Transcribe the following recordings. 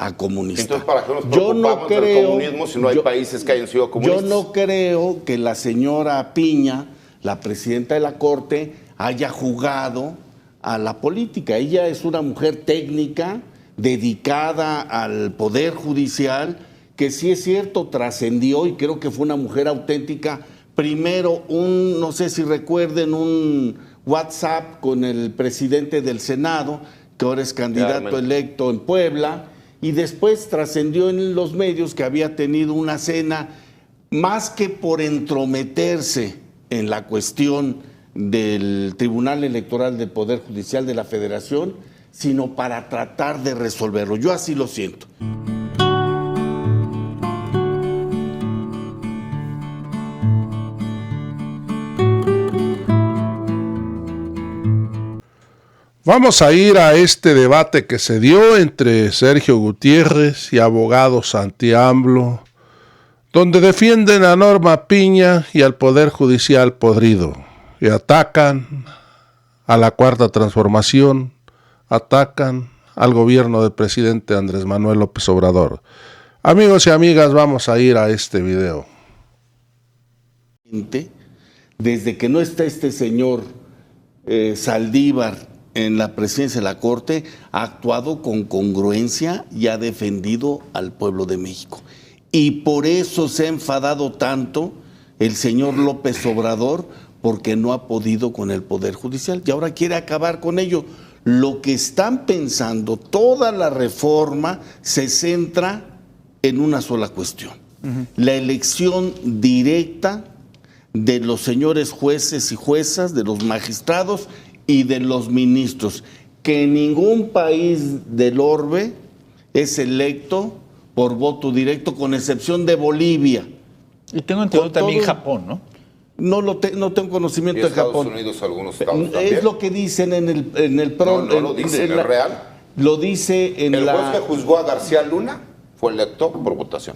a comunista. Entonces, ¿para qué nos preocupamos del comunismo si no hay países que hayan sido comunistas? Yo no creo que la señora Piña, la presidenta de la Corte, haya jugado a la política. Ella es una mujer técnica, dedicada al Poder Judicial, que sí es cierto, trascendió y creo que fue una mujer auténtica. Primero, no sé si recuerden, un WhatsApp con el presidente del Senado, que ahora es candidato electo en Puebla, y después trascendió en los medios que había tenido una cena, más que por entrometerse en la cuestión del Tribunal Electoral del Poder Judicial de la Federación, sino para tratar de resolverlo. Yo así lo siento. Vamos a ir a este debate que se dio entre Sergio Gutiérrez y abogados anti-AMLO, donde defienden a Norma Piña y al Poder Judicial podrido, y atacan a la Cuarta Transformación, atacan al gobierno del presidente Andrés Manuel López Obrador. Amigos y amigas, vamos a ir a este video. Desde que no está este señor Saldívar en la presidencia de la Corte, ha actuado con congruencia y ha defendido al pueblo de México. Y por eso se ha enfadado tanto el señor López Obrador, porque no ha podido con el Poder Judicial y ahora quiere acabar con ello. Lo que están pensando, toda la reforma se centra en una sola cuestión: la elección directa de los señores jueces y juezas, de los magistrados y de los ministros, que en ningún país del orbe es electo por voto directo, con excepción de Bolivia. Y tengo entendido también Japón, ¿no? No tengo conocimiento de Japón. Estados Unidos, algunos estados también. Es lo que dicen en el no lo dicen, ¿es real? Lo dice en el juez que juzgó a García Luna fue electo por votación.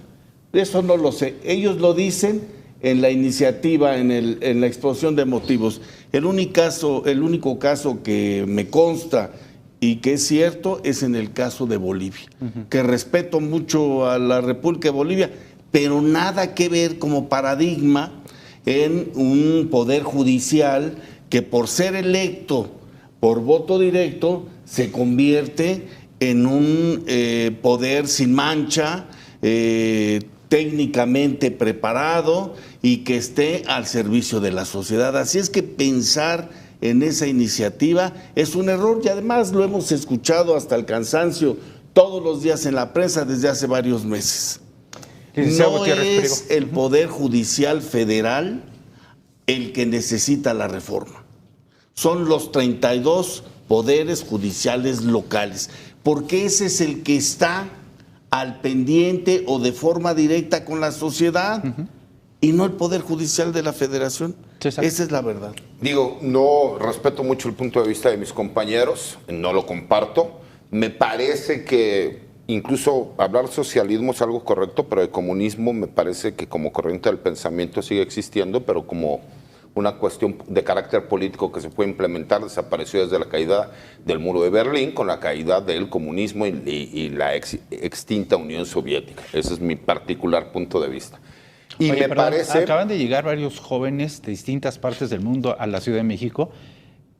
Eso no lo sé. Ellos lo dicen en la iniciativa, en la exposición de motivos. El único caso que me consta y que es cierto es en el caso de Bolivia, que respeto mucho a la República de Bolivia, pero nada que ver como paradigma en un poder judicial que, por ser electo por voto directo, se convierte en un poder sin mancha, técnicamente preparado y que esté al servicio de la sociedad. Así es que pensar en esa iniciativa es un error, y además lo hemos escuchado hasta el cansancio todos los días en la prensa desde hace varios meses. No es el Poder Judicial Federal el que necesita la reforma. Son los 32 poderes judiciales locales, porque ese es el que está al pendiente o de forma directa con la sociedad, y no el Poder Judicial de la Federación. Esa es la verdad. Digo, no respeto mucho el punto de vista de mis compañeros, no lo comparto. Me parece que incluso hablar socialismo es algo correcto, pero el comunismo me parece que como corriente del pensamiento sigue existiendo, pero como una cuestión de carácter político que se puede implementar, desapareció desde la caída del muro de Berlín, con la caída del comunismo y la extinta Unión Soviética. Ese es mi particular punto de vista. Y Oye, me parece... Acaban de llegar varios jóvenes de distintas partes del mundo a la Ciudad de México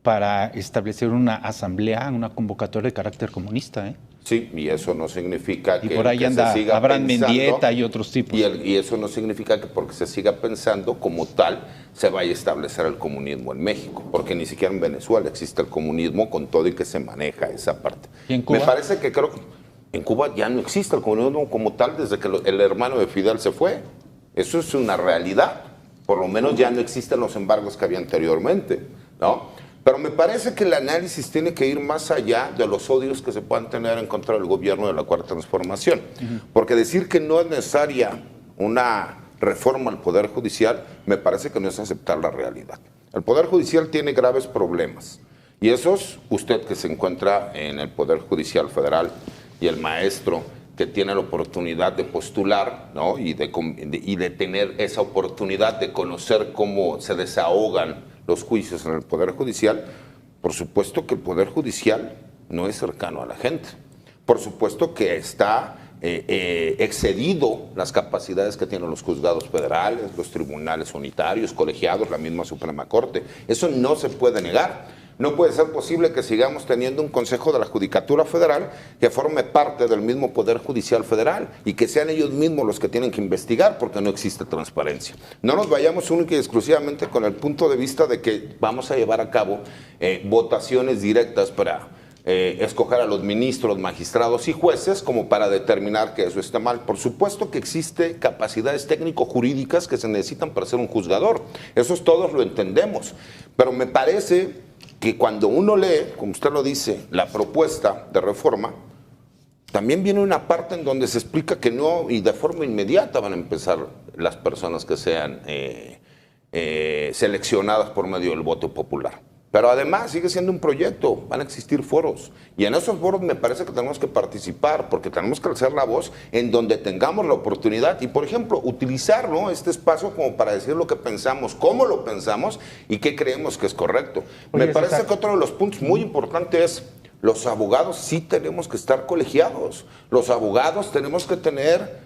para establecer una asamblea, una convocatoria de carácter comunista, ¿eh? Sí, y eso no significa que... Y por ahí anda Abraham Mendieta y otros tipos. Y eso no significa que porque se siga pensando como tal se vaya a establecer el comunismo en México, porque ni siquiera en Venezuela existe el comunismo con todo y que se maneja esa parte. ¿Y en Cuba? Me parece que creo que en Cuba ya no existe el comunismo como tal desde que el hermano de Fidel se fue. Eso es una realidad. Por lo menos ya no existen los embargos que había anteriormente, ¿no? Pero me parece que el análisis tiene que ir más allá de los odios que se puedan tener en contra del gobierno de la Cuarta Transformación. Porque decir que no es necesaria una reforma al Poder Judicial, me parece que no es aceptar la realidad. El Poder Judicial tiene graves problemas. Y esos, usted que se encuentra en el Poder Judicial Federal y el maestro que tiene la oportunidad de postular, ¿no? y de tener esa oportunidad de conocer cómo se desahogan los juicios en el Poder Judicial, por supuesto que el Poder Judicial no es cercano a la gente. por supuesto que está excedido las capacidades que tienen los juzgados federales, los tribunales unitarios, colegiados, la misma Suprema Corte. Eso no se puede negar. No puede ser posible que sigamos teniendo un Consejo de la Judicatura Federal que forme parte del mismo Poder Judicial Federal y que sean ellos mismos los que tienen que investigar porque no existe transparencia. No nos vayamos única y exclusivamente con el punto de vista de que vamos a llevar a cabo votaciones directas para escoger a los ministros, magistrados y jueces como para determinar que eso está mal. Por supuesto que existe capacidades técnico-jurídicas que se necesitan para ser un juzgador. Eso todos lo entendemos. Pero me parece que cuando uno lee, como usted lo dice, la propuesta de reforma, también viene una parte en donde se explica que no, y de forma inmediata van a empezar las personas que sean seleccionadas por medio del voto popular. Pero además sigue siendo un proyecto, van a existir foros. Y en esos foros me parece que tenemos que participar, porque tenemos que alzar la voz en donde tengamos la oportunidad. Y, por ejemplo, utilizar, ¿no?, este espacio como para decir lo que pensamos, cómo lo pensamos y qué creemos que es correcto. Me parece que otro de los puntos muy importantes es: los abogados sí tenemos que estar colegiados. Los abogados tenemos que tener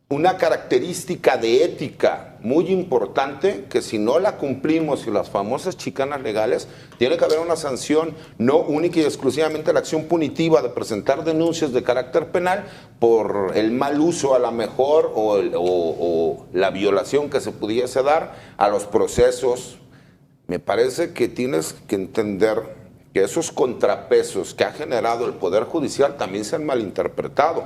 una característica de ética muy importante, que si no la cumplimos y las famosas chicanas legales, tiene que haber una sanción, no única y exclusivamente la acción punitiva de presentar denuncias de carácter penal por el mal uso a lo mejor o la violación que se pudiese dar a los procesos. Me parece que tienes que entender que esos contrapesos que ha generado el Poder Judicial también se han malinterpretado,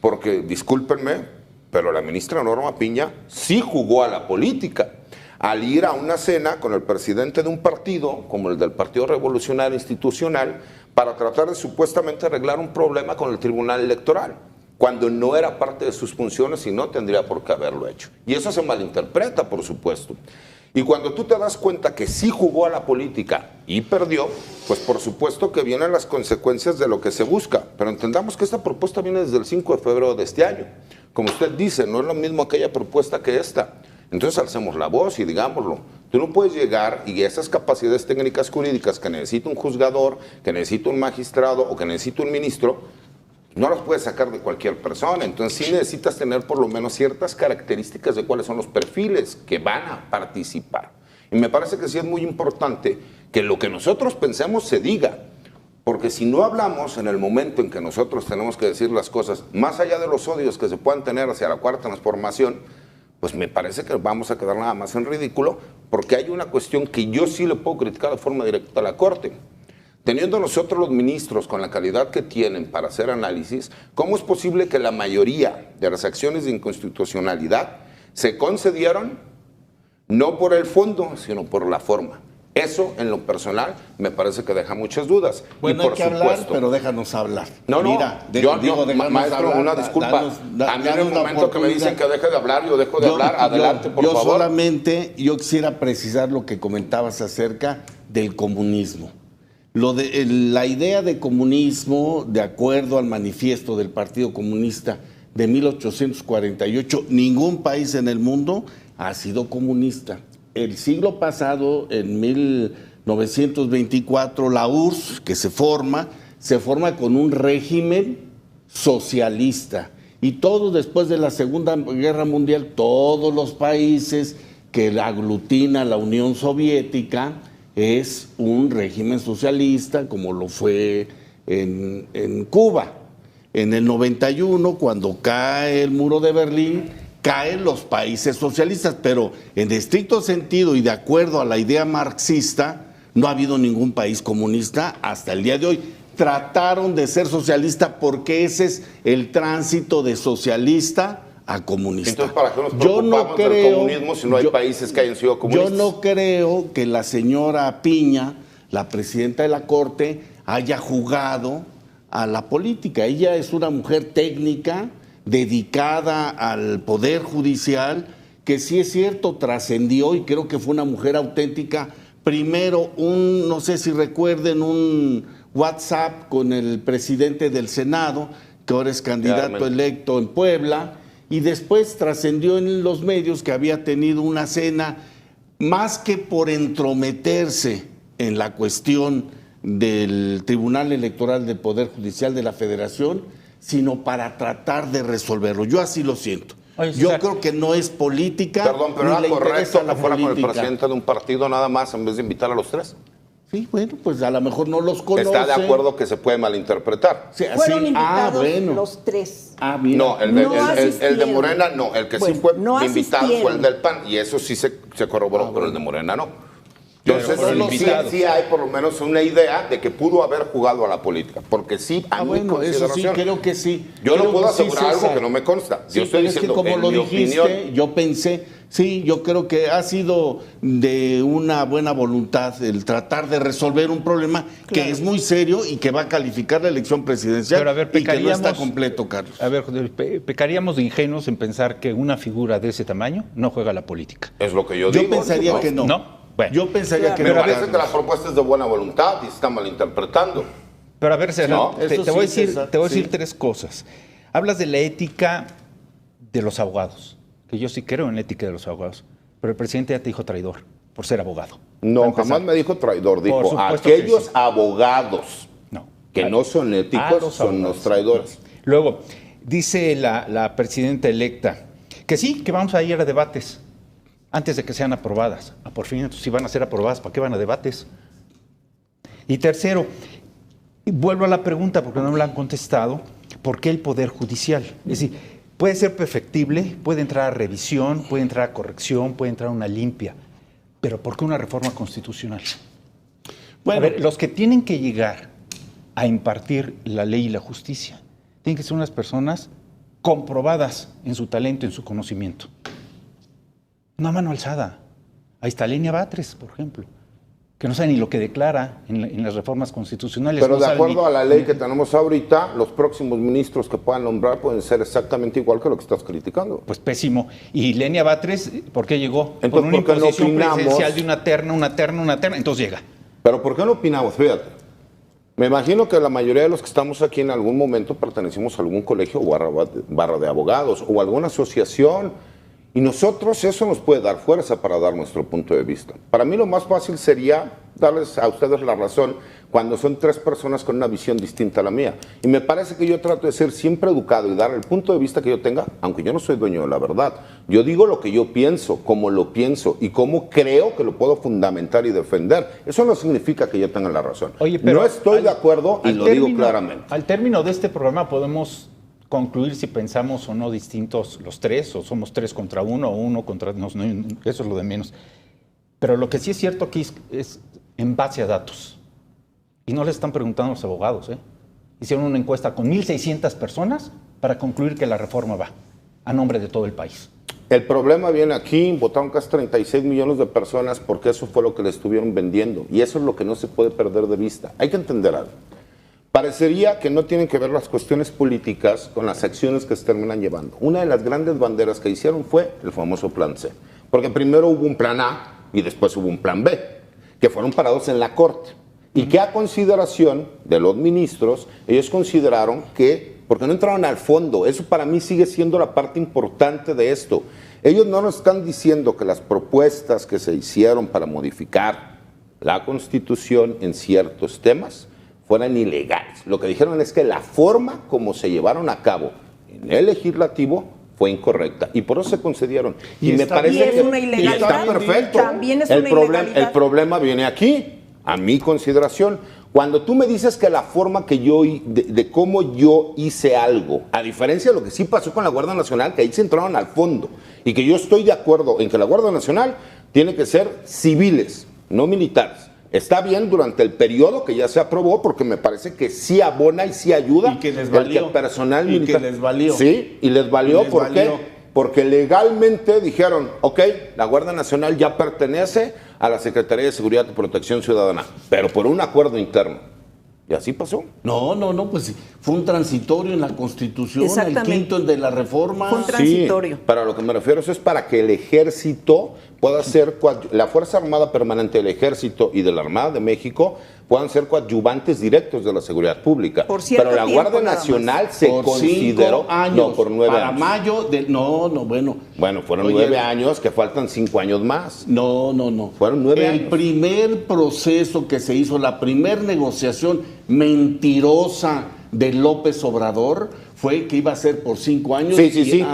porque, discúlpenme, pero la ministra Norma Piña sí jugó a la política al ir a una cena con el presidente de un partido, como el del Partido Revolucionario Institucional, para tratar de supuestamente arreglar un problema con el Tribunal Electoral, cuando no era parte de sus funciones y no tendría por qué haberlo hecho. Y eso se malinterpreta, por supuesto. Y cuando tú te das cuenta que sí jugó a la política y perdió, pues por supuesto que vienen las consecuencias de lo que se busca. Pero entendamos que esta propuesta viene desde el 5 de febrero de este año. Como usted dice, no es lo mismo aquella propuesta que esta. Entonces alcemos la voz y digámoslo. Tú no puedes llegar y esas capacidades técnicas jurídicas que necesita un juzgador, que necesita un magistrado o que necesita un ministro, no las puedes sacar de cualquier persona. Entonces sí necesitas tener por lo menos ciertas características de cuáles son los perfiles que van a participar. Y me parece que sí es muy importante que lo que nosotros pensemos se diga. Porque si no hablamos en el momento en que nosotros tenemos que decir las cosas, más allá de los odios que se puedan tener hacia la Cuarta Transformación, pues me parece que vamos a quedar nada más en ridículo, porque hay una cuestión que yo sí le puedo criticar de forma directa a la Corte. Teniendo nosotros los ministros con la calidad que tienen para hacer análisis, ¿cómo es posible que la mayoría de las acciones de inconstitucionalidad se concedieron no por el fondo, sino por la forma? Eso, en lo personal, me parece que deja muchas dudas. Bueno, y por hay que hablar, pero déjanos hablar. No, no, mira, maestro, hablar, una disculpa. A mí en el momento que me dicen que deje de hablar, yo dejo de hablar. Adelante, por favor. Yo quisiera precisar lo que comentabas acerca del comunismo. La idea de comunismo, de acuerdo al manifiesto del Partido Comunista de 1848, ningún país en el mundo ha sido comunista. El siglo pasado, en 1924, la URSS, que se forma con un régimen socialista. Y todo después de la Segunda Guerra Mundial, todos los países que aglutina la Unión Soviética es un régimen socialista, como lo fue en Cuba. En el 91, cuando cae el muro de Berlín, caen los países socialistas, pero en estricto sentido y de acuerdo a la idea marxista, no ha habido ningún país comunista hasta el día de hoy. Trataron de ser socialista porque ese es el tránsito de socialista a comunista. Entonces, ¿para qué nos preocupamos del comunismo si no hay países que hayan sido comunistas? Yo no creo que la señora Piña, la presidenta de la Corte, haya jugado a la política. Ella es una mujer técnica, dedicada al Poder Judicial, que sí es cierto, trascendió y creo que fue una mujer auténtica. Primero, no sé si recuerden, un WhatsApp con el presidente del Senado, que ahora es candidato electo en Puebla, y después trascendió en los medios que había tenido una cena, más que por entrometerse en la cuestión del Tribunal Electoral del Poder Judicial de la Federación, sino para tratar de resolverlo. Yo así lo siento. Oye, Yo César, creo que no es política. Perdón, pero ni era le correcto interesa que la fuera con el política. presidente de un partido nada más en vez de invitar a los tres. Sí, bueno, pues a lo mejor no los conoce. Está de acuerdo que se puede malinterpretar. Sí, Fueron sí. invitados Bueno. los tres. Mira. No, el No de asistieron. Morena no, el que sí Bueno, fue no invitado fue el asistieron. del PAN y eso sí se corroboró, pero el de Morena no. Entonces, fueron sí, invitados. sí hay por lo menos una idea de que pudo haber jugado a la política, porque sí, a mi Bueno, eso sí, consideración. creo que sí. Yo Creo no puedo que sí, asegurar algo César. que no me consta. Sí, Yo estoy pero es que diciendo, como en lo mi dijiste, opinión, yo pensé, sí, yo creo que ha sido de una buena voluntad el tratar de resolver un problema que es muy serio y que va a calificar la elección presidencial. Pero a ver, y que no está pecaríamos- completo, Carlos. A ver, pecaríamos de ingenuos en pensar que una figura de ese tamaño no juega la política. es lo que yo Yo digo. pensaría que no. ¿No? Bueno. Yo pensaría que Me no. parece que la Carlos. propuesta es de buena voluntad y se está malinterpretando. Pero a ver, César, No, te eso voy a sí, decir, César, te voy a decir sí. tres cosas. Hablas de la ética de los abogados, que yo sí creo en la ética de los abogados, pero el presidente ya te dijo traidor por ser abogado. No, Para empezar. jamás me dijo traidor, dijo supuesto que aquellos sí. abogados No. que no son A éticos los son abogados. los traidores. Luego, dice la presidenta electa que sí, que vamos a ir a debates antes de que sean aprobadas. Por fin, entonces, si van a ser aprobadas, ¿para qué van a debates? Y tercero, y vuelvo a la pregunta porque no me la han contestado, ¿por qué el Poder Judicial? Es decir, puede ser perfectible, puede entrar a revisión, puede entrar a corrección, puede entrar a una limpia, pero ¿por qué una reforma constitucional? Bueno, A ver, los que tienen que llegar a impartir la ley y la justicia tienen que ser unas personas comprobadas en su talento, en su conocimiento. Una mano alzada. Ahí está Lenia Batres, por ejemplo, que no sabe ni lo que declara en las reformas constitucionales. Pero no de sabe acuerdo ni- a la ley que tenemos ahorita, los próximos ministros que puedan nombrar pueden ser exactamente igual que lo que estás criticando. Pues pésimo. Y Lenia Batres, ¿por qué llegó? Entonces, Por una ¿por qué no imposición opinamos? presidencial de una terna, entonces llega. Pero ¿por qué no opinamos? Fíjate. Me imagino que la mayoría de los que estamos aquí en algún momento pertenecimos a algún colegio o barra de abogados o alguna asociación. Y nosotros eso nos puede dar fuerza para dar nuestro punto de vista. Para mí lo más fácil sería darles a ustedes la razón cuando son tres personas con una visión distinta a la mía. Y me parece que yo trato de ser siempre educado y dar el punto de vista que yo tenga, aunque yo no soy dueño de la verdad. Yo digo lo que yo pienso, como lo pienso y cómo creo que lo puedo fundamentar y defender. Eso no significa que yo tenga la razón. Oye, pero no estoy de acuerdo y al lo digo término- claramente. Al término de este programa podemos concluir si pensamos o no distintos los tres, o somos tres contra uno, o uno contra... No, eso es lo de menos. Pero lo que sí es cierto aquí es en base a datos. Y no les están preguntando a los abogados. Hicieron una encuesta con 1,600 personas para concluir que la reforma va a nombre de todo el país. El problema viene aquí, votaron casi 36 millones de personas porque eso fue lo que le estuvieron vendiendo y eso es lo que no se puede perder de vista. Hay que entender algo. Parecería que no tienen que ver las cuestiones políticas con las acciones que se terminan llevando. Una de las grandes banderas que hicieron fue el famoso plan C, porque primero hubo un plan A y después hubo un plan B, que fueron parados en la Corte. Y que a consideración de los ministros, ellos consideraron que, porque no entraron al fondo, eso para mí sigue siendo la parte importante de esto. Ellos no nos están diciendo que las propuestas que se hicieron para modificar la Constitución en ciertos temas fueran ilegales. Lo que dijeron es que la forma como se llevaron a cabo en el legislativo fue incorrecta y por eso se concedieron. Y me está parece bien. que Y es una ilegalidad. está perfecto. También es el una El ilegalidad. problema viene aquí, a mi consideración. Cuando tú me dices que la forma que yo, de cómo yo hice algo, a diferencia de lo que sí pasó con la Guardia Nacional, que ahí se entraron al fondo, y que yo estoy de acuerdo en que la Guardia Nacional tiene que ser civiles, no militares. Está bien durante el periodo que ya se aprobó, porque me parece que sí abona y sí ayuda. Y que les el valió. personal Y militar. que les valió. Sí, y les valió. Y les ¿Por valió. qué? Porque legalmente dijeron, ok, la Guardia Nacional ya pertenece a la Secretaría de Seguridad y Protección Ciudadana, pero por un acuerdo interno. Y así pasó. No, pues fue un transitorio en la Constitución, el Exactamente. quinto de la reforma. Fue un transitorio. Sí, para lo que me refiero eso es para que el ejército pueda ser, la Fuerza Armada Permanente del Ejército y de la Armada de México puedan ser coadyuvantes directos de la seguridad pública. Por cierto, pero la Guardia Nacional se por consideró 5 años, no, por 9 para años. mayo del bueno. Bueno, fueron Oye, 9 años, que faltan 5 años más. No. Fueron 9 años. El primer proceso que se hizo, la primer negociación mentirosa de López Obrador fue que iba a ser por 5 años. Sí.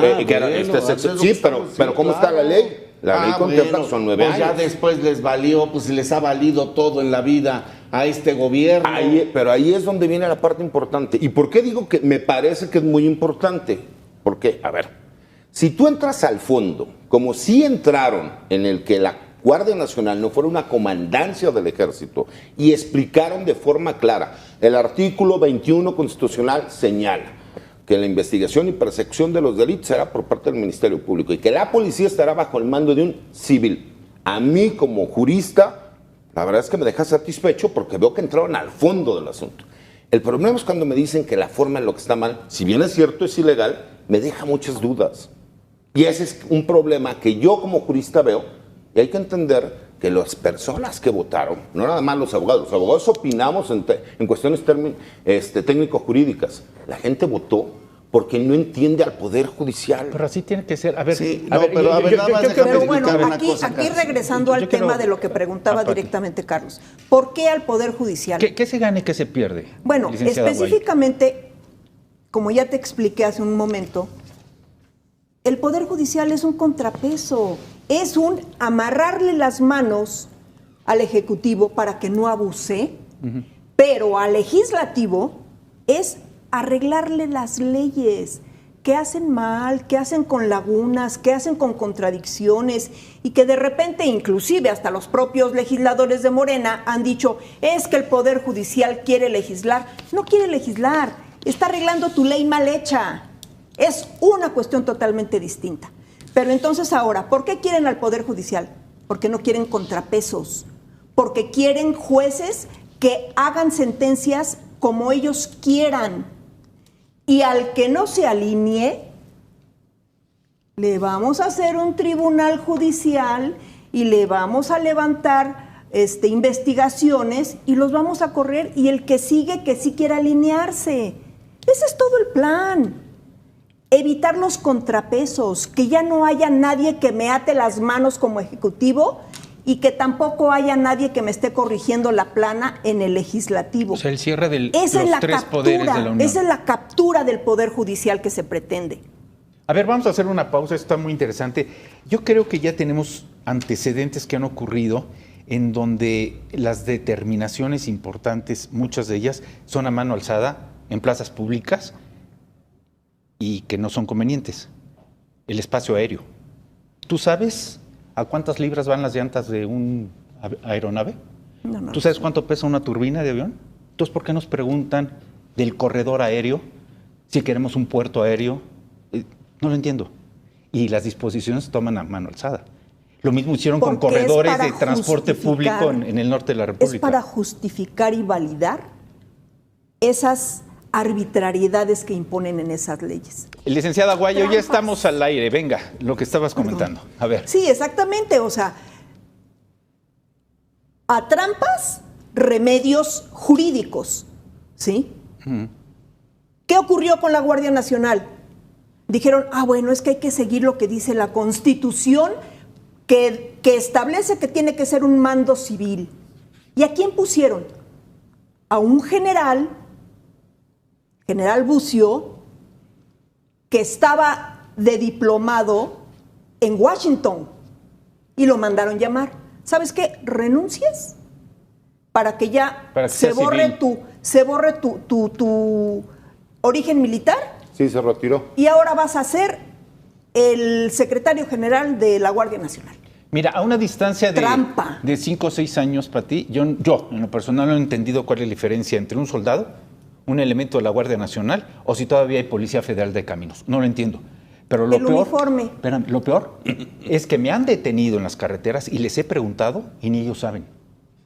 Pero ¿cómo está la ley? La ley contempla que son 9 pues años. Ya después les valió, pues les ha valido todo en la vida a este gobierno. Pero ahí es donde viene la parte importante. ¿Y por qué digo que me parece que es muy importante? Porque, a ver, si tú entras al fondo, como si entraron en el que la Guardia Nacional no fuera una comandancia del Ejército y explicaron de forma clara, el artículo 21 constitucional señala que la investigación y persecución de los delitos será por parte del Ministerio Público y que la policía estará bajo el mando de un civil. A mí, como jurista, la verdad es que me deja satisfecho porque veo que entraron al fondo del asunto. El problema es cuando me dicen que la forma en lo que está mal, si bien es cierto, es ilegal, me deja muchas dudas. Y ese es un problema que yo como jurista veo, y hay que entender que las personas que votaron, no nada más los abogados opinamos en cuestiones técnico-jurídicas. La gente votó porque no entiende al Poder Judicial. Pero así tiene que ser. A ver, Sí, a ver, pero nada más déjame Pero bueno, explicar una aquí, cosa, aquí Carlos. regresando al tema de lo que preguntaba directamente Carlos. ¿Por qué al Poder Judicial? ¿Qué se gana y qué se pierde? Bueno, licenciada Guay? específicamente, como ya te expliqué hace un momento, el Poder Judicial es un contrapeso, es un amarrarle las manos al Ejecutivo para que no abuse, pero al Legislativo es arreglarle las leyes que hacen mal, que hacen con lagunas, que hacen con contradicciones y que de repente inclusive hasta los propios legisladores de Morena han dicho, es que el Poder Judicial quiere legislar. No quiere legislar, está arreglando tu ley mal hecha. Es una cuestión totalmente distinta. Pero entonces ahora, ¿por qué quieren al Poder Judicial? Porque no quieren contrapesos, porque quieren jueces que hagan sentencias como ellos quieran. Y al que no se alinee, le vamos a hacer un tribunal judicial y le vamos a levantar investigaciones y los vamos a correr, y el que sigue que sí quiera alinearse. Ese es todo el plan. Evitar los contrapesos, que ya no haya nadie que me ate las manos como ejecutivo y que tampoco haya nadie que me esté corrigiendo la plana en el legislativo. O sea, el cierre de los Esa es tres poderes de la Unión. Esa es la captura del Poder Judicial que se pretende. A ver, vamos a hacer una pausa, esto está muy interesante. Yo creo que ya tenemos antecedentes que han ocurrido en donde las determinaciones importantes, muchas de ellas, son a mano alzada en plazas públicas y que no son convenientes. El espacio aéreo. ¿Tú sabes a cuántas libras van las llantas de una aeronave? No. ¿Tú sabes cuánto pesa una turbina de avión? Entonces, ¿por qué nos preguntan del corredor aéreo? Si queremos un puerto aéreo. No lo entiendo. Y las disposiciones se toman a mano alzada. Lo mismo hicieron con corredores de transporte público en el norte de la República. Es para justificar y validar esas arbitrariedades que imponen en esas leyes. Licenciada Aguayo, ya Trampas. estamos al aire. Venga, lo que estabas comentando. A ver. Sí, exactamente. O sea, a trampas, remedios jurídicos. ¿Sí? ¿Qué ocurrió con la Guardia Nacional? Dijeron, bueno, es que hay que seguir lo que dice la Constitución, que establece que tiene que ser un mando civil. ¿Y a quién pusieron? A un general Bucio, que estaba de diplomado en Washington, y lo mandaron llamar. ¿Sabes qué? ¿Renuncias? Para que ya se borre tu origen militar. Sí, se retiró. Y ahora vas a ser el secretario general de la Guardia Nacional. Mira, a una distancia Trampa. de 5 o 6 años para ti, yo en lo personal no he entendido cuál es la diferencia entre un soldado, un elemento de la Guardia Nacional, o si todavía hay Policía Federal de Caminos. No lo entiendo. Pero lo peor, uniforme. Espérame, lo peor es que me han detenido en las carreteras y les he preguntado y ni ellos saben.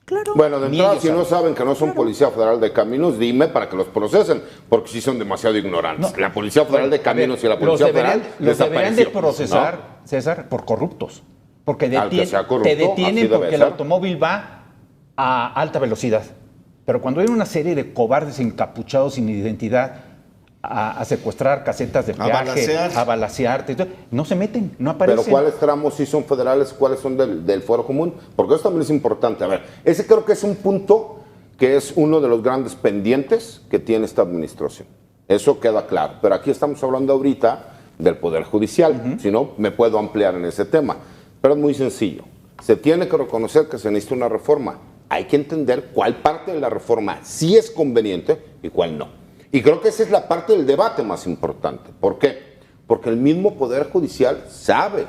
Claro. Bueno, de Ni entrada, ellos si no saben. saben que no son Policía Federal de Caminos, dime para que los procesen, porque sí son demasiado ignorantes. No. La Policía Federal de Caminos y la Policía Federal los deberían de desapareció, procesar, ¿no? César, por corruptos. Porque Al que sea corrupto, te así detienen debe porque el ser. automóvil va a alta velocidad. Pero cuando hay una serie de cobardes encapuchados sin identidad a secuestrar casetas de peaje, a balacearte, no se meten, no aparecen. Pero ¿cuáles tramos sí son federales, cuáles son del fuero común? Porque eso también es importante. A ver, ese creo que es un punto que es uno de los grandes pendientes que tiene esta administración. Eso queda claro. Pero aquí estamos hablando ahorita del Poder Judicial. Si no, me puedo ampliar en ese tema. Pero es muy sencillo. Se tiene que reconocer que se necesita una reforma. Hay que entender cuál parte de la reforma sí es conveniente y cuál no. Y creo que esa es la parte del debate más importante. ¿Por qué? Porque el mismo Poder Judicial sabe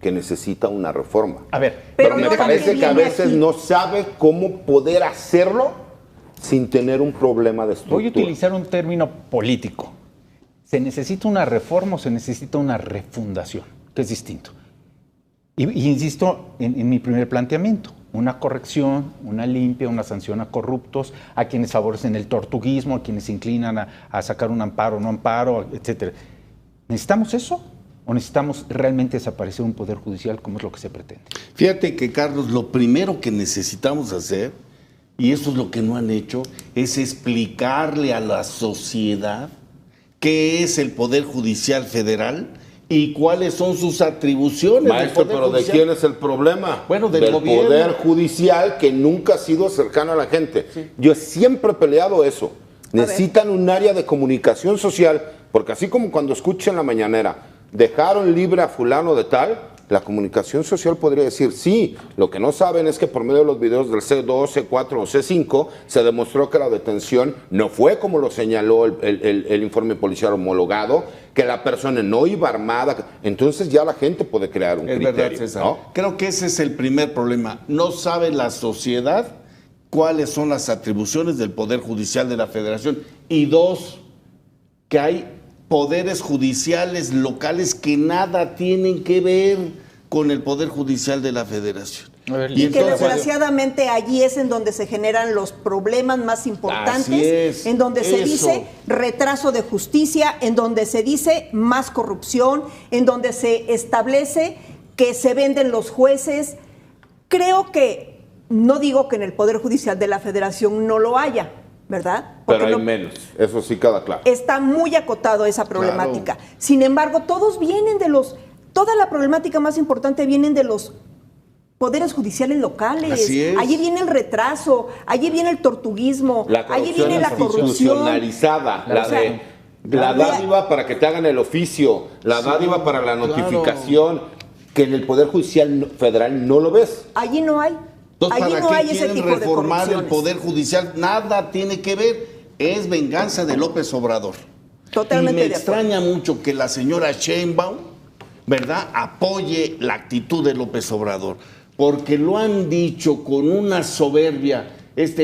que necesita una reforma. A ver, pero me yo parece también que a viene veces aquí. no sabe cómo poder hacerlo sin tener un problema de estructura. voy a utilizar un término político. ¿Se necesita una reforma o se necesita una refundación? Que es distinto. Y insisto en mi primer planteamiento. Una corrección, una limpia, una sanción a corruptos, a quienes favorecen el tortuguismo, a quienes se inclinan a sacar un amparo, no amparo, etcétera. ¿Necesitamos eso? ¿O necesitamos realmente desaparecer un poder judicial como es lo que se pretende? Fíjate que, Carlos, lo primero que necesitamos hacer, y eso es lo que no han hecho, es explicarle a la sociedad qué es el Poder Judicial Federal y cuáles son sus atribuciones. Maestro, del Poder pero ¿de Judicial. quién es el problema? Bueno, del gobierno. Poder Judicial que nunca ha sido cercano a la gente. Sí. Yo siempre he peleado eso. Necesitan un área de comunicación social, porque así como cuando escuchan en la mañanera, dejaron libre a fulano de tal, la comunicación social podría decir, sí, lo que no saben es que por medio de los videos del C2, C4 o C5 se demostró que la detención no fue como lo señaló el informe policial homologado, que la persona no iba armada, entonces ya la gente puede crear un Es criterio. verdad, César. ¿No? Creo que ese es el primer problema. No sabe la sociedad cuáles son las atribuciones del Poder Judicial de la Federación. Y dos, que hay poderes judiciales locales que nada tienen que ver con el Poder Judicial de la Federación. A ver, Y que entonces- desgraciadamente allí es en donde se generan los problemas más importantes, Así es, en donde se eso. dice retraso de justicia, en donde se dice más corrupción, en donde se establece que se venden los jueces. Creo que, no digo que en el Poder Judicial de la Federación no lo haya, ¿verdad? Pero hay lo- menos, eso sí queda claro. Está muy acotado esa problemática. Sin embargo, toda la problemática más importante vienen de los poderes judiciales locales. Así es. Allí viene el retraso, allí viene el tortuguismo, La allí corrupción viene la corrupción. institucionalizada, la O sea, de la dádiva para que te hagan el oficio, la dádiva para la claro. notificación, que en el Poder Judicial Federal no lo ves. Allí no hay. Entonces, Allí ¿para no qué hay ese quieren tipo de reformar el corrupciones. Poder Judicial? Nada tiene que ver. Es venganza de López Obrador. Totalmente y me de acuerdo. extraña mucho que la señora Sheinbaum, ¿verdad?, apoye la actitud de López Obrador. Porque lo han dicho con una soberbia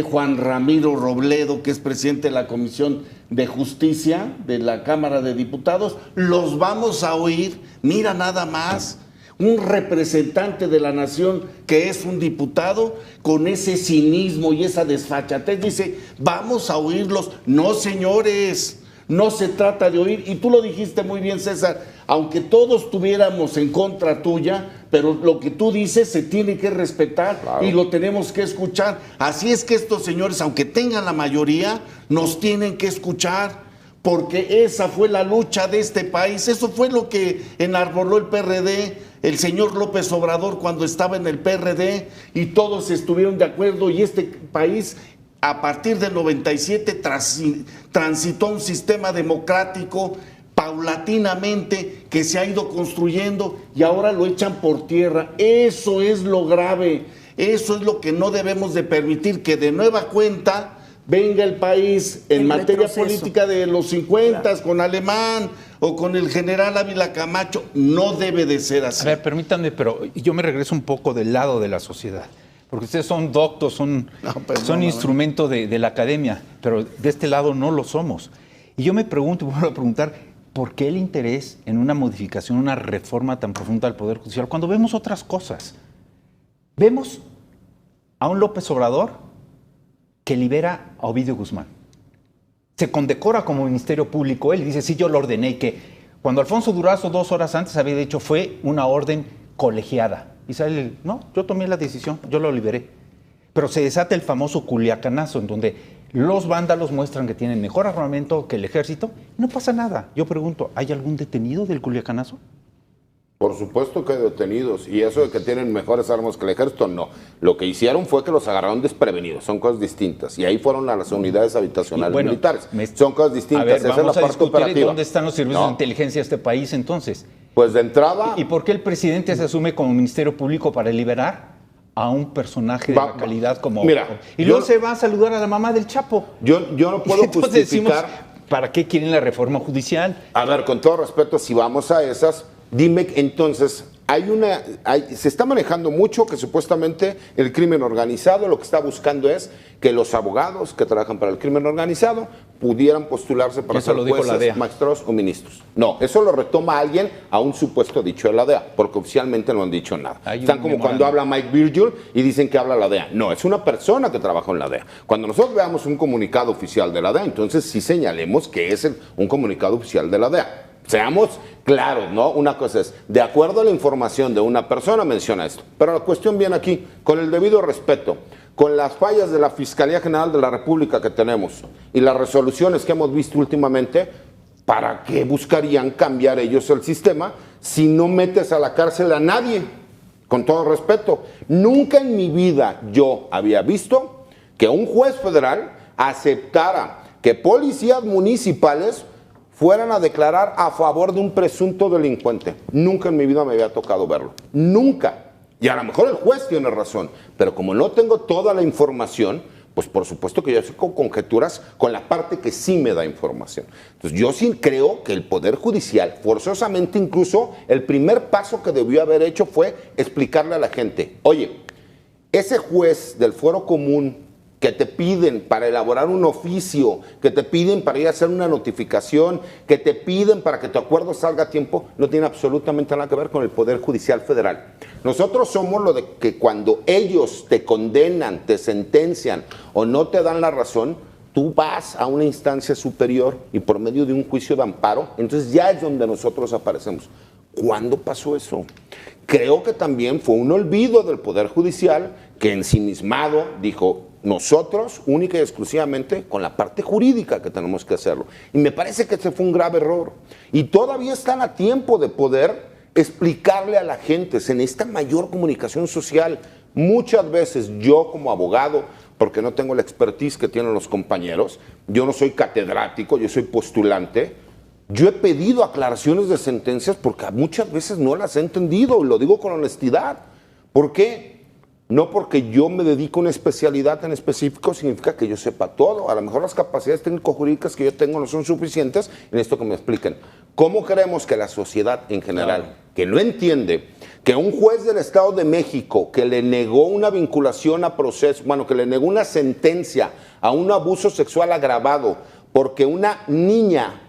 Juan Ramiro Robledo, que es presidente de la Comisión de Justicia de la Cámara de Diputados. Los vamos a oír. Mira nada más. Un representante de la nación que es un diputado con ese cinismo y esa desfachatez dice, vamos a oírlos. No, señores, no se trata de oír. Y tú lo dijiste muy bien, César, aunque todos estuviéramos en contra tuya, pero lo que tú dices se tiene que respetar, claro, y lo tenemos que escuchar. Así es que estos señores, aunque tengan la mayoría, nos tienen que escuchar. Porque esa fue la lucha de este país, eso fue lo que enarboló el PRD, el señor López Obrador cuando estaba en el PRD, y todos estuvieron de acuerdo, y este país a partir del 97 transitó un sistema democrático paulatinamente que se ha ido construyendo y ahora lo echan por tierra. Eso es lo grave, eso es lo que no debemos de permitir, que de nueva cuenta venga el país en materia política de los 50, claro, con Alemán o con el general Ávila Camacho. No debe de ser así. A ver, permítanme, pero yo me regreso un poco del lado de la sociedad. Porque ustedes son doctos, son instrumento de la academia, pero de este lado no lo somos. Y yo me pregunto, vuelvo a preguntar, ¿por qué el interés en una modificación, una reforma tan profunda del Poder Judicial cuando vemos otras cosas? Vemos a un López Obrador que libera a Ovidio Guzmán. Se condecora como Ministerio Público. Él dice, sí, yo lo ordené, y que cuando Alfonso Durazo 2 horas antes había dicho fue una orden colegiada. y sale, no, yo tomé la decisión, yo lo liberé. Pero se desata el famoso culiacanazo, en donde los vándalos muestran que tienen mejor armamento que el ejército, y no pasa nada. Yo pregunto, ¿hay algún detenido del culiacanazo? Por supuesto que hay detenidos, y eso de que tienen mejores armas que el ejército, no. Lo que hicieron fue que los agarraron desprevenidos, son cosas distintas. Y ahí fueron a las unidades habitacionales militares. Son cosas distintas, a ver, esa es vamos la a parte discutir operativa. ¿Dónde están los servicios de inteligencia de este país entonces? Pues de entrada... ¿Y por qué el presidente se asume como Ministerio Público para liberar a un personaje de la calidad como... Mira, y luego se va a saludar a la mamá del Chapo? Yo no puedo Entonces justificar... decimos, ¿para qué quieren la reforma judicial? A ver, con todo respeto, si vamos a esas, dime entonces, se está manejando mucho que supuestamente el crimen organizado lo que está buscando es que los abogados que trabajan para el crimen organizado pudieran postularse para ser jueces, magistrados o ministros. No, eso lo retoma alguien a un supuesto dicho de la DEA, porque oficialmente no han dicho nada. Están como cuando habla Mike Virgil y dicen que habla la DEA. No, es una persona que trabaja en la DEA. Cuando nosotros veamos un comunicado oficial de la DEA, entonces sí señalemos que es un comunicado oficial de la DEA. Seamos claros, ¿no? Una cosa es, de acuerdo a la información de una persona, menciona esto. Pero la cuestión viene aquí, con el debido respeto, con las fallas de la Fiscalía General de la República que tenemos y las resoluciones que hemos visto últimamente, ¿para qué buscarían cambiar ellos el sistema si no metes a la cárcel a nadie? Con todo respeto, nunca en mi vida yo había visto que un juez federal aceptara que policías municipales fueran a declarar a favor de un presunto delincuente. Nunca en mi vida me había tocado verlo. Nunca. Y a lo mejor el juez tiene razón, pero como no tengo toda la información, pues por supuesto que yo saco conjeturas con la parte que sí me da información. Entonces yo sí creo que el Poder Judicial, forzosamente incluso, el primer paso que debió haber hecho fue explicarle a la gente, oye, ese juez del fuero común que te piden para elaborar un oficio, que te piden para ir a hacer una notificación, que te piden para que tu acuerdo salga a tiempo, no tiene absolutamente nada que ver con el Poder Judicial Federal. Nosotros somos lo de que cuando ellos te condenan, te sentencian o no te dan la razón, tú vas a una instancia superior y por medio de un juicio de amparo, entonces ya es donde nosotros aparecemos. ¿Cuándo pasó eso? Creo que también fue un olvido del Poder Judicial que ensimismado dijo, nosotros única y exclusivamente con la parte jurídica que tenemos que hacerlo. Y me parece que ese fue un grave error. Y todavía están a tiempo de poder explicarle a la gente, se necesita mayor comunicación social. Muchas veces yo como abogado, porque no tengo la expertise que tienen los compañeros, yo no soy catedrático, yo soy postulante, yo he pedido aclaraciones de sentencias porque muchas veces no las he entendido, y lo digo con honestidad. ¿Por qué? No porque yo me dedico a una especialidad en específico significa que yo sepa todo. A lo mejor las capacidades técnico-jurídicas que yo tengo no son suficientes en esto que me expliquen. ¿Cómo creemos que la sociedad en general, que no entiende que un juez del Estado de México que le negó una vinculación a proceso, bueno, que le negó una sentencia a un abuso sexual agravado porque una niña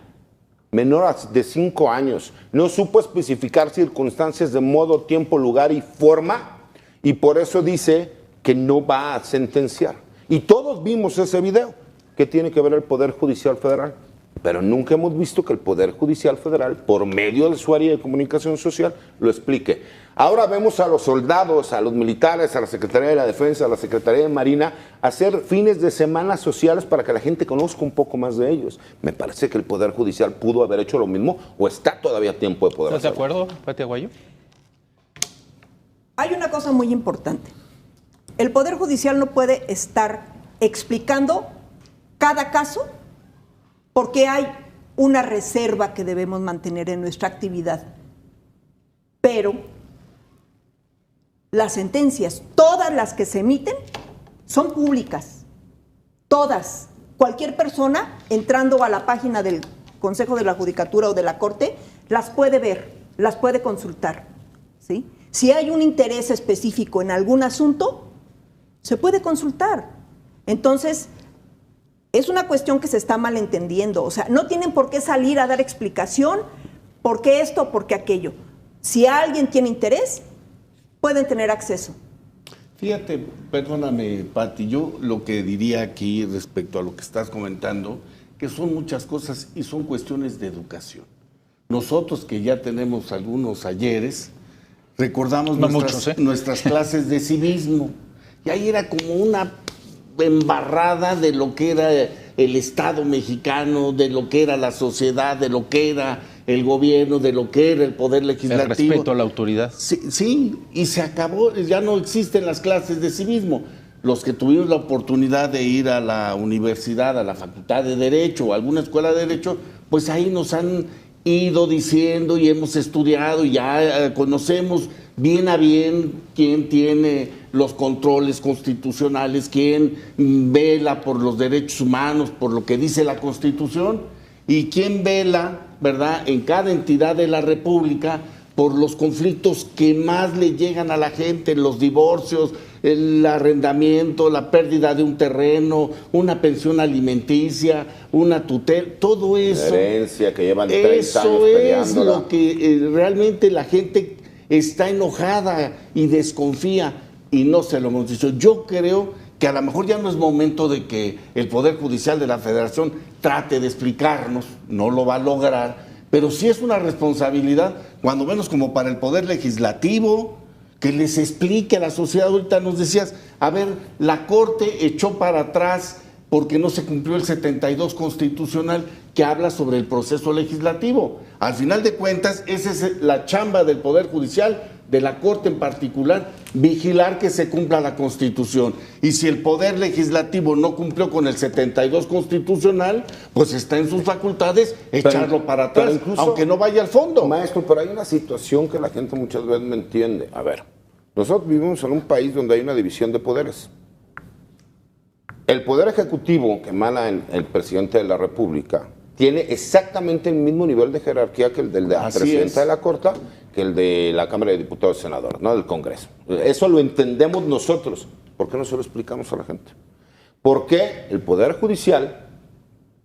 menor de 5 años no supo especificar circunstancias de modo, tiempo, lugar y forma, y por eso dice que no va a sentenciar? Y todos vimos ese video que tiene que ver el Poder Judicial Federal, pero nunca hemos visto que el Poder Judicial Federal, por medio de su área de comunicación social, lo explique. Ahora vemos a los soldados, a los militares, a la Secretaría de la Defensa, a la Secretaría de Marina, hacer fines de semana sociales para que la gente conozca un poco más de ellos. Me parece que el Poder Judicial pudo haber hecho lo mismo o está todavía a tiempo de poder hacerlo. ¿Estás de acuerdo, Pati Aguayo? Hay una cosa muy importante. El Poder Judicial no puede estar explicando cada caso porque hay una reserva que debemos mantener en nuestra actividad. Pero las sentencias, todas las que se emiten, son públicas. Todas. Cualquier persona entrando a la página del Consejo de la Judicatura o de la Corte las puede ver, las puede consultar, ¿sí? Si hay un interés específico en algún asunto, se puede consultar. Entonces, es una cuestión que se está malentendiendo. O sea, no tienen por qué salir a dar explicación por qué esto o por qué aquello. Si alguien tiene interés, pueden tener acceso. Fíjate, perdóname, Pati, yo lo que diría aquí respecto a lo que estás comentando, que son muchas cosas y son cuestiones de educación. Nosotros que ya tenemos algunos ayeres, Recordamos No nuestras, muchos, nuestras clases de civismo. Y ahí era como una embarrada de lo que era el Estado mexicano, de lo que era la sociedad, de lo que era el gobierno, de lo que era el poder El legislativo. respeto a la autoridad. Sí, y se acabó, ya no existen las clases de civismo. Los que tuvimos la oportunidad de ir a la universidad, a la facultad de Derecho o a alguna escuela de Derecho, pues ahí nos han ido diciendo y hemos estudiado y ya conocemos bien a bien quién tiene los controles constitucionales, quién vela por los derechos humanos, por lo que dice la Constitución, y quién vela, ¿verdad?, en cada entidad de la República por los conflictos que más le llegan a la gente, los divorcios, el arrendamiento, la pérdida de un terreno, una pensión alimenticia, una tutela, todo eso. La herencia que llevan 30 años Eso es peleándola. lo que realmente la gente está enojada y desconfía, y no se lo hemos dicho. Yo creo que a lo mejor ya no es momento de que el Poder Judicial de la Federación trate de explicarnos, no lo va a lograr, pero sí es una responsabilidad, cuando menos como para el Poder Legislativo, que les explique a la sociedad. Ahorita nos decías, a ver, la Corte echó para atrás porque no se cumplió el 72 constitucional que habla sobre el proceso legislativo. Al final de cuentas, esa es la chamba del Poder Judicial, de la Corte en particular, vigilar que se cumpla la Constitución. Y si el Poder Legislativo no cumplió con el 72 constitucional, pues está en sus facultades echarlo para atrás, pero incluso, aunque no vaya al fondo. Maestro, pero hay una situación que la gente muchas veces no entiende. A ver, nosotros vivimos en un país donde hay una división de poderes. El Poder Ejecutivo, que emana el presidente de la República, tiene exactamente el mismo nivel de jerarquía que el del de la Así presidenta es. de la Corte, que el de la Cámara de Diputados y Senadores, no del Congreso. Eso lo entendemos nosotros. ¿Por qué no se lo explicamos a la gente? Porque el Poder Judicial,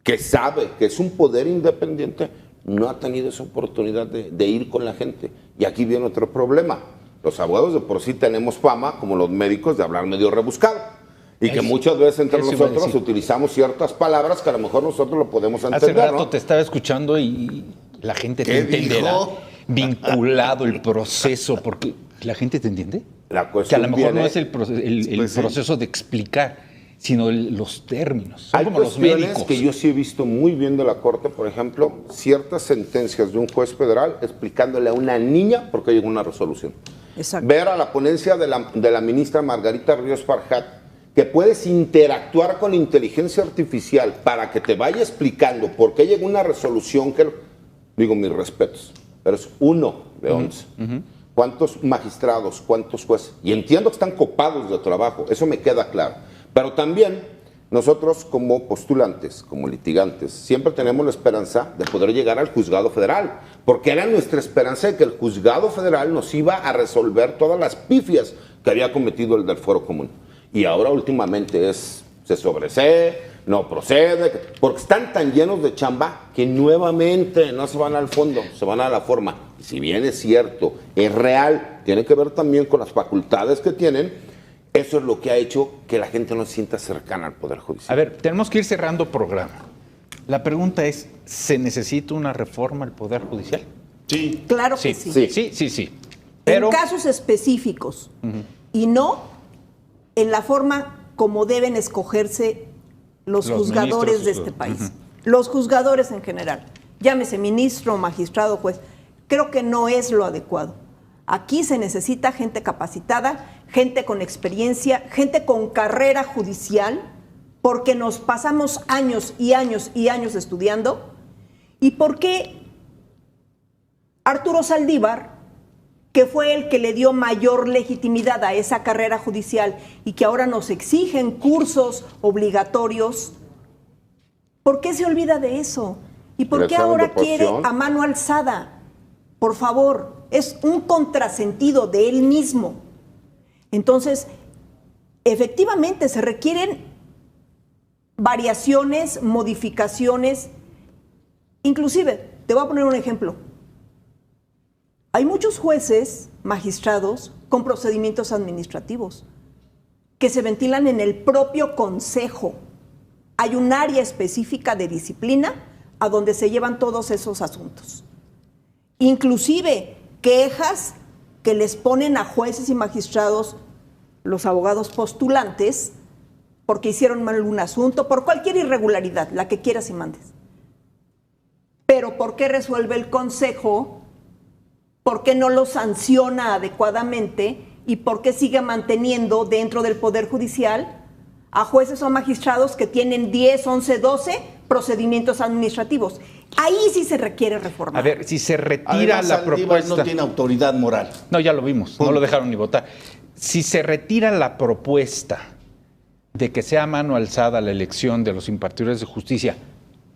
que sabe que es un poder independiente, no ha tenido esa oportunidad de ir con la gente. Y aquí viene otro problema. Los abogados de por sí tenemos fama, como los médicos, de hablar medio rebuscado. Y que muchas veces entre eso iba a nosotros decir. utilizamos ciertas palabras que a lo mejor nosotros lo podemos Hace entender, rato ¿no? te estaba escuchando y la gente te ¿Qué entenderá. dijo? Vinculado el proceso, porque la gente te entiende. La Que a cuestión lo mejor no viene- es el Pues sí. proceso de explicar, sino los términos. Son Hay como los cuestiones médicos. que yo sí he visto muy bien de la Corte, por ejemplo, ciertas sentencias de un juez federal explicándole a una niña por qué llegó a una resolución. Exacto. Ver a la ponencia de la ministra Margarita Ríos Farjat, que puedes interactuar con la inteligencia artificial para que te vaya explicando por qué llegó una resolución que, digo, mis respetos, pero es 1 de 11. ¿Cuántos magistrados, cuántos jueces? Y entiendo que están copados de trabajo, eso me queda claro. Pero también nosotros como postulantes, como litigantes, siempre tenemos la esperanza de poder llegar al juzgado federal, porque era nuestra esperanza de que el juzgado federal nos iba a resolver todas las pifias que había cometido el del Fuero Común. Y ahora últimamente se sobresee, no procede, porque están tan llenos de chamba que nuevamente no se van al fondo, se van a la forma. Y si bien es cierto, es real, tiene que ver también con las facultades que tienen, eso es lo que ha hecho que la gente no se sienta cercana al Poder A Judicial. ver, tenemos que ir cerrando programa. La pregunta es, ¿se necesita una reforma al Poder Judicial? Sí. Claro que sí. Sí. Pero En casos específicos y no en la forma como deben escogerse los juzgadores ministros, de este país. Los juzgadores en general, llámese ministro, magistrado, juez, creo que no es lo adecuado. Aquí se necesita gente capacitada, gente con experiencia, gente con carrera judicial, porque nos pasamos años y años y años estudiando, y porque Arturo Saldívar, que fue el que le dio mayor legitimidad a esa carrera judicial y que ahora nos exigen cursos obligatorios, ¿por qué se olvida de eso? ¿Y por El qué examen de ahora quiere porción. a mano alzada? Por favor, es un contrasentido de él mismo. Entonces, efectivamente se requieren variaciones, modificaciones. Inclusive, te voy a poner un ejemplo. Hay muchos jueces, magistrados, con procedimientos administrativos que se ventilan en el propio consejo. Hay un área específica de disciplina a donde se llevan todos esos asuntos. Inclusive quejas que les ponen a jueces y magistrados los abogados postulantes porque hicieron mal un asunto, por cualquier irregularidad, la que quieras y mandes. Pero ¿por qué resuelve el Consejo? ¿Por qué no lo sanciona adecuadamente? ¿Y por qué sigue manteniendo dentro del Poder Judicial a jueces o magistrados que tienen 10, 11, 12 procedimientos administrativos? Ahí sí se requiere reformar. A ver, si se retira Además, la Saldívar propuesta... no tiene autoridad moral. No, ya lo vimos, no lo dejaron ni votar. Si se retira la propuesta de que sea a mano alzada la elección de los impartidores de justicia,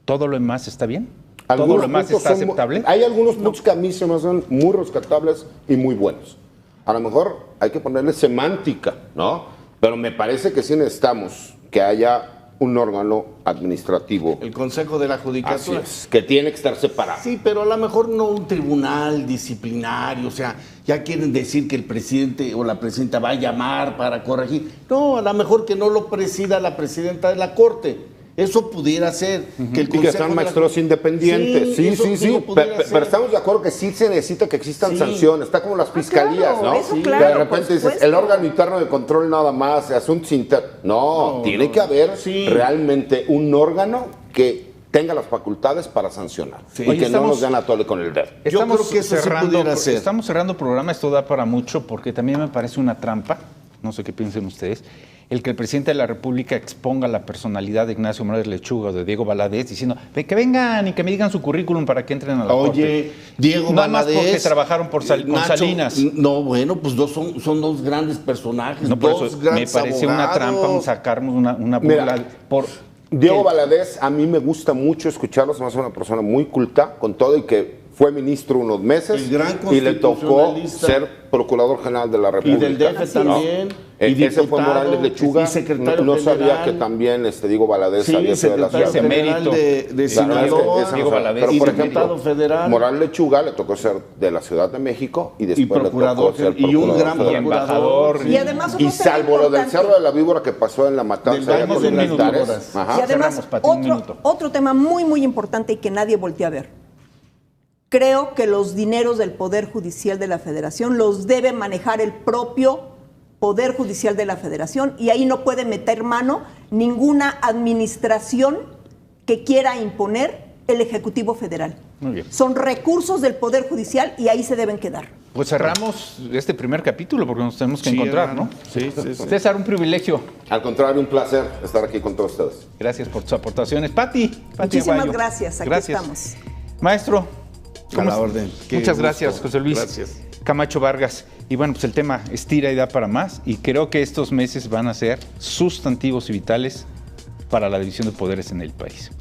¿todo lo demás está bien? ¿Todo lo demás puntos está son aceptable? Hay algunos puntos que a mí se me hacen muy rescatables y muy buenos. A lo mejor hay que ponerle semántica, ¿no? Pero me parece que sí necesitamos que haya un órgano administrativo. El Consejo de la Así Judicatura. es, que tiene que estar separado. Sí, pero a lo mejor no un tribunal disciplinario, o sea, ya quieren decir que el presidente o la presidenta va a llamar para corregir. No, a lo mejor que no lo presida la presidenta de la Corte. Eso pudiera ser. Que el Y que Consejo sean de la- maestros independientes. Sí, eso sí, sí. digo, pudiera ser. Pero estamos de acuerdo que sí se necesita que existan Sí. sanciones. Está como las fiscalías, claro, ¿no? eso Que claro, de por repente dices, supuesto. el órgano interno de control nada más, asuntos internos. No, tiene que haber Sí. realmente un órgano que tenga las facultades para sancionar. Sí. Y Oye, que no estamos- nos den a tole con el dedo. Yo creo que eso sí pudiera ser. Estamos cerrando programa, esto da para mucho, porque también me parece una trampa, no sé qué piensen ustedes, el que el presidente de la República exponga la personalidad de Ignacio Morales Lechuga o de Diego Valadez diciendo que vengan y que me digan su currículum para que entren a la Corte. Oye, Diego Nada más Valadez, porque trabajaron con Nacho, Salinas. No, bueno, pues son dos grandes personajes, No, por dos eso me grandes parece una abogados. trampa un sacarnos una Mira, burla por... Diego que- Valadez, a mí me gusta mucho escucharlo, se me hace una persona muy culta, con todo y que fue ministro unos meses El gran y le tocó constitucionalista. ser procurador general de la Y República. del DF también. Y Ese fue diputado, Morales Lechuga. y secretario No sabía general. que también Diego Valadez Sí, había sido de la secretario ciudad. general Emérito. de La verdad es que Sinaloa. esa no Diego sabía. Valadez. Pero, Y por diputado ejemplo, federal. Morales Lechuga le tocó ser de la Ciudad de México y después procurador le tocó ser y un procurador gran federal. Y embajador. Y además otro Y tema salvo lo del importante. Cerro de la Víbora que pasó en la matanza Del allá daño con de los las militares. víboras. Ajá. Y además, Cerramos, Pati, un minuto. otro tema muy, muy importante y que nadie voltea a ver. Creo que los dineros del Poder Judicial de la Federación los debe manejar el propio Poder Judicial de la Federación y ahí no puede meter mano ninguna administración que quiera imponer el Ejecutivo Federal. Muy bien. Son recursos del Poder Judicial y ahí se deben quedar. Pues cerramos este primer capítulo porque nos tenemos que Sí, encontrar, hermano. ¿no? Sí, sí, sí. César, un privilegio. Al contrario, un placer estar aquí con todos ustedes. Gracias por tus aportaciones. Pati Muchísimas Aguayo. gracias, aquí estamos. Maestro, A la est- orden. Qué Muchas gusto. gracias, José Luis. Gracias. Camacho Vargas. Y bueno, pues el tema estira y da para más y creo que estos meses van a ser sustantivos y vitales para la división de poderes en el país.